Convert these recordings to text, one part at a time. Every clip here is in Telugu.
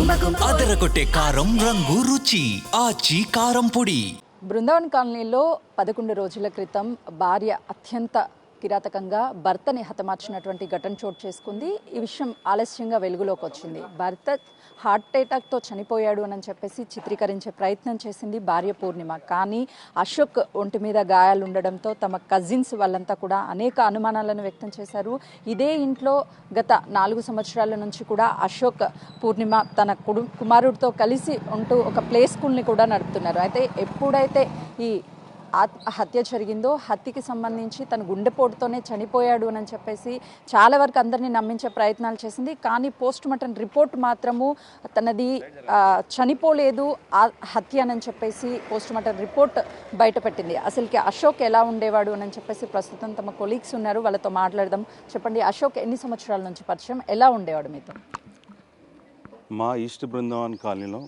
అదరగొట్టే కారం రంగు రుచి ఆచి కారం పొడి. బృందావన్ కాలనీలో 11 రోజుల క్రితం భార్య అత్యంత కిరాతకంగా భర్తని హతమార్చినటువంటి ఘటన చోటు చేసుకుంది. ఈ విషయం ఆలస్యంగా వెలుగులోకి వచ్చింది. భర్త హార్ట్ అటాక్తో చనిపోయాడు అని చెప్పేసి చిత్రీకరించే ప్రయత్నం చేసింది భార్య పూర్ణిమ. కానీ అశోక్ ఒంటి మీద గాయాలు ఉండడంతో తమ కజిన్స్ వాళ్ళంతా కూడా అనేక అనుమానాలను వ్యక్తం చేశారు. ఇదే ఇంట్లో గత 4 సంవత్సరాల నుంచి కూడా అశోక్ పూర్ణిమ తన కుమారుడితో కలిసి ఉంటూ ఒక ప్లే స్కూల్ని కూడా నడుపుతున్నారు. అయితే ఎప్పుడైతే ఈ హత్య జరిగిందో హత్యకి సంబంధించి తన గుండెపోటుతోనే చనిపోయాడు అని చెప్పేసి చాలా వరకు అందరినీ నమ్మించే ప్రయత్నాలు చేసింది. కానీ పోస్ట్ మార్టం రిపోర్ట్ మాత్రము తనది చనిపోలేదు హత్య అని చెప్పేసి పోస్ట్ మార్టం రిపోర్ట్ బయటపెట్టింది. అసలుకి అశోక్ ఎలా ఉండేవాడు అని చెప్పేసి ప్రస్తుతం తమ కొలీగ్స్ ఉన్నారు, వాళ్ళతో మాట్లాడదాం. చెప్పండి, అశోక్ ఎన్ని సంవత్సరాల నుంచి పరిచయం, ఎలా ఉండేవాడు మీతో? మా ఈస్ట్ బృందావన్ కాలనీలో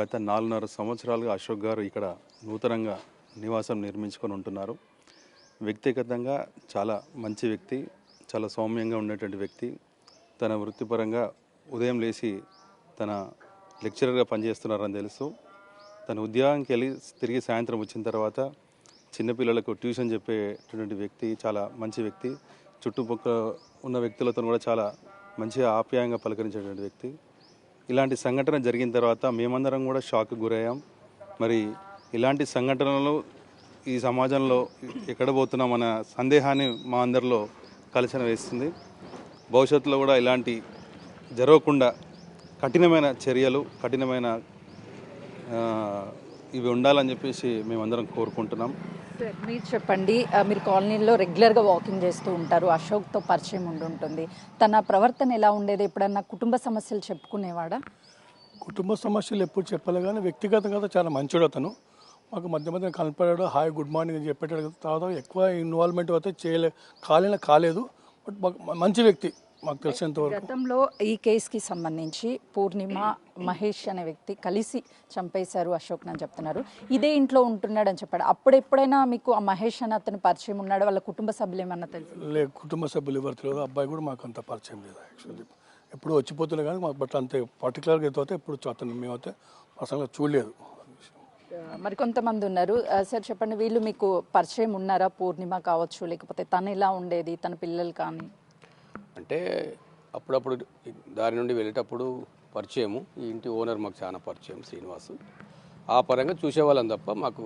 గత 4.5 సంవత్సరాలుగా అశోక్ గారు ఇక్కడ నూతనంగా నివాసం నిర్మించుకొని ఉంటున్నారు. వ్యక్తిగతంగా చాలా మంచి వ్యక్తి, చాలా సౌమ్యంగా ఉండేటువంటి వ్యక్తి. తన వృత్తిపరంగా ఉదయం లేచి తన లెక్చరర్గా పనిచేస్తున్నారని తెలుసు. తన ఉద్యోగానికి వెళ్ళి తిరిగి సాయంత్రం వచ్చిన తర్వాత చిన్నపిల్లలకు ట్యూషన్ చెప్పేటువంటి వ్యక్తి, చాలా మంచి వ్యక్తి. చుట్టుపక్కల ఉన్న వ్యక్తులతో కూడా చాలా మంచిగా ఆప్యాయంగా పలకరించేటువంటి వ్యక్తి. ఇలాంటి సంఘటన జరిగిన తర్వాత మేమందరం కూడా షాక్కి గురయ్యాం. మరి ఇలాంటి సంఘటనలు ఈ సమాజంలో ఎక్కడ పోతున్నామన్న సందేహాన్ని మా అందరిలో కలచన వేస్తుంది. భవిష్యత్తులో కూడా ఇలాంటి జరగకుండా కఠినమైన చర్యలు, కఠినమైన ఇవి ఉండాలని చెప్పేసి మేమందరం కోరుకుంటున్నాం. మీరు చెప్పండి, మీరు కాలనీలో రెగ్యులర్గా వాకింగ్ చేస్తూ ఉంటారు, అశోక్తో పరిచయం ఉంటుంది. తన ప్రవర్తన ఎలా ఉండేది? ఎప్పుడన్నా కుటుంబ సమస్యలు చెప్పుకునేవాడా? కుటుంబ సమస్యలు ఎప్పుడు చెప్పలే, కానీ వ్యక్తిగతంగా చాలా మంచివాడు అతను. మాకు మధ్య మధ్య కనపడాడు, హాయ్ గుడ్ మార్నింగ్ అని చెప్పేటాడు. తర్వాత ఎక్కువ ఇన్వాల్వ్మెంట్ అయితే కాలేదు. బట్ మంచి వ్యక్తి మాకు తెలిసినంతవరకు. గతంలో ఈ కేసుకి సంబంధించి పూర్ణిమ, మహేష్ అనే వ్యక్తి కలిసి చంపేశారు అశోక్ అని చెప్తున్నారు. ఇదే ఇంట్లో ఉంటున్నాడు అని చెప్పాడు. అప్పుడెప్పుడైనా మీకు ఆ మహేష్ అని అతను పరిచయం ఉన్నాడు? వాళ్ళ కుటుంబ సభ్యులు ఏమన్నా తెలుసు? లేదు, కుటుంబ సభ్యులు ఎవరు తెలియదు. అబ్బాయి కూడా మాకు అంత పరిచయం లేదు. యాక్చువల్లీ ఎప్పుడు వచ్చిపోతున్నాయి కానీ మాకు బట్ అంతే పర్టికులర్గా అయితే ఎప్పుడు అతను మేమైతే పర్సనల్గా చూడలేదు. మరి కొంతమంది ఉన్నారు సార్, చెప్పండి, వీళ్ళు మీకు పరిచయం ఉన్నారా? పూర్ణిమ కావచ్చు, లేకపోతే తను ఎలా ఉండేది, తన పిల్లలు కానీ? అంటే అప్పుడప్పుడు దారి నుండి వెళ్ళేటప్పుడు పరిచయము. ఈ ఇంటి ఓనర్ మాకు చాలా పరిచయం, శ్రీనివాసు. ఆ పరంగా చూసేవాళ్ళం తప్ప మాకు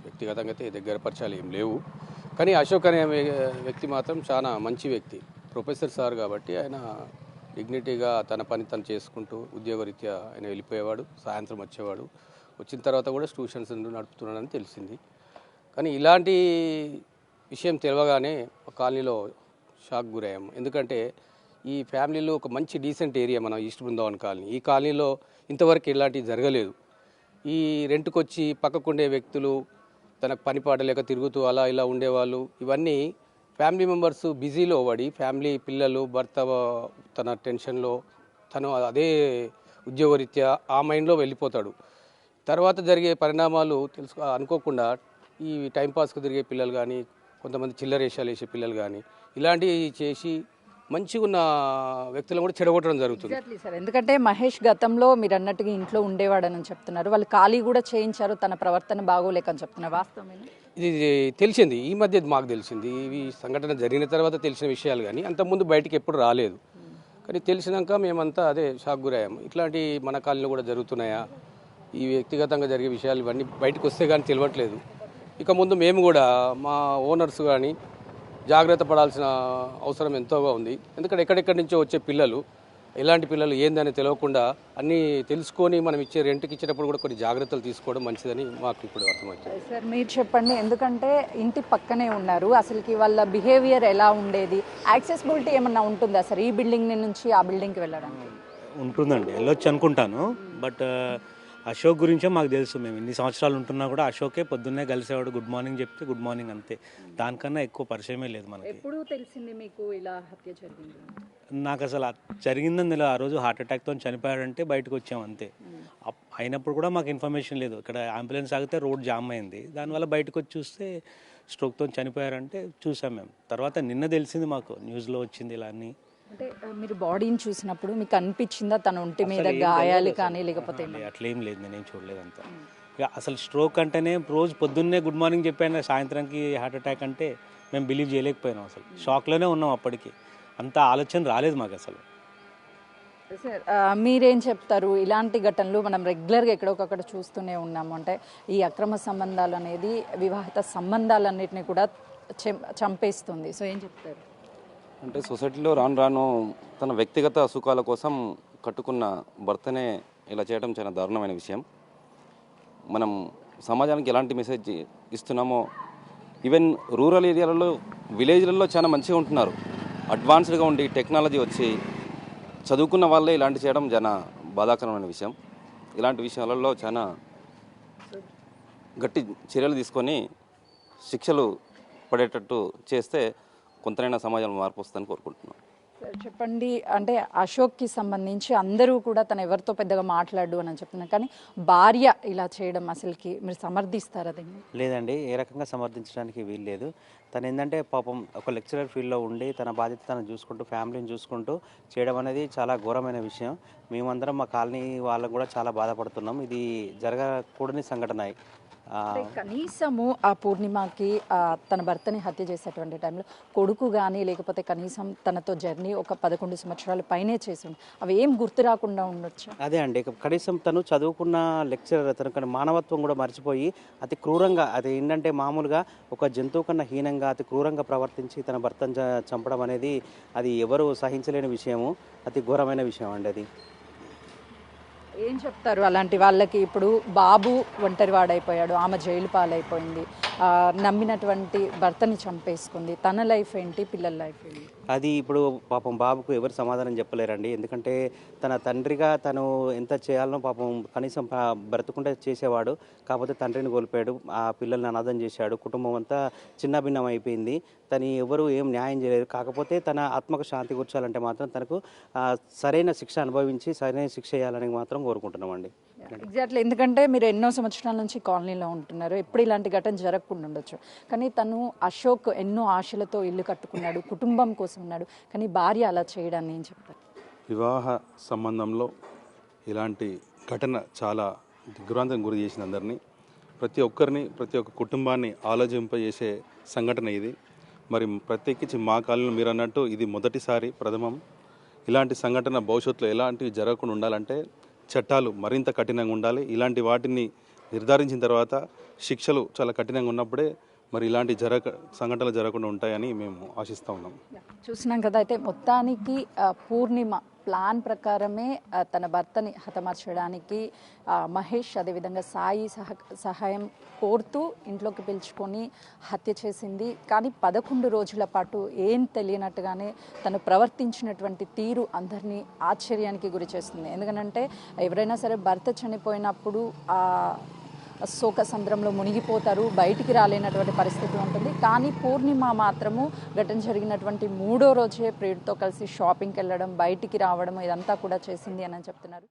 వ్యక్తిగతంగా అయితే దగ్గర పరిచయాలు ఏం లేవు. కానీ అశోక్ అనే వ్యక్తి మాత్రం చాలా మంచి వ్యక్తి. ప్రొఫెసర్ సార్ కాబట్టి ఆయన డిగ్నిటీగా తన పని తను చేసుకుంటూ ఉద్యోగరీత్యా ఆయన వెళ్ళిపోయేవాడు, సాయంత్రం వచ్చేవాడు. వచ్చిన తర్వాత కూడా ట్యూషన్స్ నడుపుతున్నాడని తెలిసింది. కానీ ఇలాంటి విషయం తెలియగానే కాలనీలో షాక్ గురయ్యాము. ఎందుకంటే ఈ ఫ్యామిలీలో ఒక మంచి డీసెంట్ ఏరియా మన ఈస్ట్ బృందావన్ కాలనీ. ఈ కాలనీలో ఇంతవరకు ఇలాంటివి జరగలేదు. ఈ రెంట్కి వచ్చి పక్కకుండే వ్యక్తులు తనకు పనిపాట లేక తిరుగుతూ అలా ఇలా ఉండేవాళ్ళు. ఇవన్నీ ఫ్యామిలీ మెంబర్స్ బిజీలో పడి, ఫ్యామిలీ పిల్లలు, భర్త తన టెన్షన్లో తను అదే ఉద్యోగరీత్యా ఆ మైండ్లో వెళ్ళిపోతాడు. తర్వాత జరిగే పరిణామాలు అనుకోకుండా ఈ టైంపాస్కి తిరిగే పిల్లలు కానీ, కొంతమంది చిల్లరేషాలు వేసే పిల్లలు కానీ ఇలాంటివి చేసి మంచిగా ఉన్న వ్యక్తులను కూడా చెడగొట్టడం జరుగుతుంది. సార్, ఎందుకంటే మహేష్ గతంలో మీరు అన్నట్టుగా ఇంట్లో ఉండేవాడని చెప్తున్నారు. వాళ్ళు ఖాళీ కూడా చేయించారు, తన ప్రవర్తన బాగోలేకని చెప్తున్నారు. వాస్తవమేనా? ఇది తెలిసింది, ఈ మధ్య మాకు తెలిసింది. ఇవి సంఘటన జరిగిన తర్వాత తెలిసిన విషయాలు, కానీ అంతకుముందు బయటికి ఎప్పుడు రాలేదు. కానీ తెలిసినాక మేమంతా అదే షాక్ గురయ్యాము. ఇట్లాంటి మన కాలనీలో కూడా జరుగుతున్నాయా? ఈ వ్యక్తిగతంగా జరిగే విషయాలు ఇవన్నీ బయటకు వస్తే కానీ తెలియట్లేదు. ఇక ముందు మేము కూడా మా ఓనర్స్ కానీ జాగ్రత్త పడాల్సిన అవసరం ఎంతోగా ఉంది. ఎందుకంటే ఎక్కడెక్కడి నుంచో వచ్చే పిల్లలు, ఎలాంటి పిల్లలు ఏందని తెలియకుండా అన్నీ తెలుసుకొని మనం ఇచ్చే రెంట్కి ఇచ్చేటప్పుడు కూడా కొన్ని జాగ్రత్తలు తీసుకోవడం మంచిదని మాకు ఇప్పుడు అర్థమవుతుంది. సార్, మీరు చెప్పండి, ఎందుకంటే ఇంటి పక్కనే ఉన్నారు, అసలుకి వాళ్ళ బిహేవియర్ ఎలా ఉండేది? యాక్సెసిబిలిటీ ఏమన్నా ఉంటుందా సార్ ఈ బిల్డింగ్ నుంచి ఆ బిల్డింగ్కి వెళ్ళడానికి? ఉంటుందండి, వెళ్ళొచ్చు అనుకుంటాను. బట్ అశోక్ గురించే మాకు తెలుసు. మేము ఇన్ని సంవత్సరాలు ఉంటున్నా కూడా అశోకే పొద్దున్నే కలిసేవాడు, గుడ్ మార్నింగ్ చెప్తే గుడ్ మార్నింగ్ అంతే. దానికన్నా ఎక్కువ పరిచయమే లేదు మనకి. ఎప్పుడు తెలిసింది మీకు ఇలా హత్య జరిగింది? నాకు అసలు జరిగిందని తెలియదు. ఆ రోజు హార్ట్ అటాక్తో చనిపోయాడంటే బయటకు వచ్చాం అంతే. అయినప్పుడు కూడా మాకు ఇన్ఫర్మేషన్ లేదు. ఇక్కడ అంబులెన్స్ ఆగితే రోడ్ జామ్ అయింది, దానివల్ల బయటకు వచ్చి చూస్తే స్ట్రోక్తో చనిపోయారంటే చూసాం మేము. తర్వాత నిన్న తెలిసింది మాకు, న్యూస్లో వచ్చింది ఇలా అని. అంటే మీరు బాడీని చూసినప్పుడు మీకు అనిపించిందా తన ఒంటి మీద అసలు ఏం గాయాలు తెలియదు కానీ అసలు. లేకపోతే ఆహా, ఏమన్నా? అట్లేం లేదు, నేనేం చూడలేదు అంతా. ఇక అసలు స్ట్రోక్ అంటేనే రోజు పొద్దున్నే గుడ్ మార్నింగ్ చెప్పాను, సాయంత్రానికి హార్ట్ అటాక్ అంటే మేము బిలీవ్ చేయలేకపోయినాం. అసలు షాక్లోనే ఉన్నాం అప్పటికి. అంత ఆలోచన రాలేదు మాకు అసలు. సార్ మీరేం చెప్తారు? ఇలాంటి ఘటనలు మనం రెగ్యులర్గా ఎక్కడొకక్కడ చూస్తూనే ఉన్నాము. అంటే ఈ అక్రమ సంబంధాలు అనేది వివాహిత సంబంధాలన్నిటిని కూడా చంపేస్తుంది. సో ఏం చెప్తారు? అంటే సొసైటీలో రాను రాను తన వ్యక్తిగత సుఖాల కోసం కట్టుకున్న భర్తనే ఇలా చేయడం చాలా దారుణమైన విషయం. మనం సమాజానికి ఎలాంటి మెసేజ్ ఇస్తున్నామో, ఈవెన్ రూరల్ ఏరియాలలో విలేజ్లలో చాలా మంచిగా ఉంటున్నారు. అడ్వాన్స్డ్గా ఉండి టెక్నాలజీ వచ్చి చదువుకున్న వాళ్ళే ఇలాంటి చేయడం చాలా బాధాకరమైన విషయం. ఇలాంటి విషయాలలో చాలా గట్టి చర్యలు తీసుకొని శిక్షలు పడేటట్టు చేస్తే కొంతైనా సమాజంలో మార్పు వస్తుందని కోరుకుంటున్నాం. సార్ చెప్పండి, అంటే అశోక్కి సంబంధించి అందరూ కూడా తను ఎవరితో పెద్దగా మాట్లాడు అని చెప్తున్నారు, కానీ భార్య ఇలా చేయడం అసలుకి మీరు సమర్థిస్తారా దీన్ని? లేదండి, ఏ రకంగా సమర్థించడానికి వీలు లేదు. తను ఏంటంటే పాపం ఒక లెక్చరర్ ఫీల్డ్లో ఉండి తన బాధ్యత తను చూసుకుంటూ ఫ్యామిలీని చూసుకుంటూ చేయడం అనేది చాలా ఘోరమైన విషయం. మేమందరం మా కాలనీ వాళ్ళకు కూడా చాలా బాధపడుతున్నాం. ఇది జరగకూడని సంఘటన. అంటే కనీసము ఆ పూర్ణిమకి తన భర్తని హత్య చేసేటువంటి టైంలో కొడుకు కానీ లేకపోతే కనీసం తనతో జర్నీ ఒక 11 సంవత్సరాల పైనే చేసి అవి ఏం గుర్తు రాకుండా ఉండొచ్చు. అదే అండి, కనీసం తను చదువుకున్న లెక్చరర్, తన మానవత్వం కూడా మర్చిపోయి అతి క్రూరంగా, అది ఏంటంటే మామూలుగా ఒక జంతువు కన్నా హీనంగా అతి క్రూరంగా ప్రవర్తించి తన భర్తను చంపడం అనేది అది ఎవరు సహించలేని విషయము, అతి ఘోరమైన విషయం అండి అది. ఏం చెప్తారు అలాంటి వాళ్ళకి? ఇప్పుడు బాబు ఒంటరివాడైపోయాడు, ఆమె జైలు పాలైపోయింది, నమ్మినటువంటి భర్తని చంపేసుకుంది, తన లైఫ్ ఏంటి, పిల్లల లైఫ్ ఏంటి? అది ఇప్పుడు పాపం బాబుకు ఎవరు సమాధానం చెప్పలేరండి. ఎందుకంటే తన తండ్రిగా తను ఎంత చేయాలనో పాపం కనీసం బ్రతుకుంటే చేసేవాడు. కాకపోతే తండ్రిని కోల్పోయాడు, ఆ పిల్లల్ని అనాథం చేశాడు, కుటుంబం అంతా చిన్నభిన్నం అయిపోయింది. తను ఎవరు ఏం న్యాయం చేయలేదు. కాకపోతే తన ఆత్మకు శాంతి కూర్చోాలంటే మాత్రం తనకు సరైన శిక్ష అనుభవించి సరైన శిక్ష చేయాలని మాత్రం కోరుకుంటున్నామండి. ఎగ్జాక్ట్లీ, ఎందుకంటే మీరు ఎన్నో సంవత్సరాల నుంచి కాలనీలో ఉంటున్నారు, ఎప్పుడు ఇలాంటి ఘటన జరగకుండా ఉండొచ్చు. కానీ తను అశోక్ ఎన్నో ఆశలతో ఇల్లు కట్టుకున్నాడు, కుటుంబం కోసం ఉన్నాడు, కానీ భార్య అలా చేయడాన్ని ఏం చెప్తారు? వివాహ సంబంధంలో ఇలాంటి ఘటన చాలా దిగ్భ్రాంతం గురి చేసిన అందరినీ, ప్రతి ఒక్కరిని, ప్రతి ఒక్క కుటుంబాన్ని ఆలోచింపజేసే సంఘటన ఇది. మరి ప్రత్యేకించి మా కాలంలో మీరు అన్నట్టు ఇది మొదటిసారి, ప్రథమం. ఇలాంటి సంఘటన భవిష్యత్తులో ఎలాంటివి జరగకుండా ఉండాలంటే చట్టాలు మరింత కఠినంగా ఉండాలి. ఇలాంటి వాటిని నిర్ధారించిన తర్వాత శిక్షలు చాలా కఠినంగా ఉన్నప్పుడే మరి ఇలాంటి సంఘటనలు జరగకుండా ఉంటాయని మేము ఆశిస్తూ ఉన్నాం. చూసినాం కదా, అయితే మొత్తానికి పూర్ణిమ ప్లాన్ ప్రకారమే తన భర్తని హతమార్చడానికి మహేష్ అదేవిధంగా సాయి సహాయం కోరుతూ ఇంట్లోకి పిలుచుకొని హత్య చేసింది. కానీ 11 రోజుల పాటు ఏం తెలియనట్టుగానే తను ప్రవర్తించినటువంటి తీరు అందరినీ ఆశ్చర్యానికి గురి చేస్తుంది. ఎందుకంటే ఎవరైనా సరే భర్త చనిపోయినప్పుడు శోక సంద్రంలో మునిగిపోతారు, బయటికి రాలేనటువంటి పరిస్థితి ఉంటుంది. కానీ పూర్ణిమ మాత్రము ఘటన జరిగినటువంటి 3వ రోజే ప్రియుడితో కలిసి షాపింగ్కి వెళ్ళడం, బయటికి రావడం ఇదంతా కూడా చేసింది అని చెప్తున్నారు.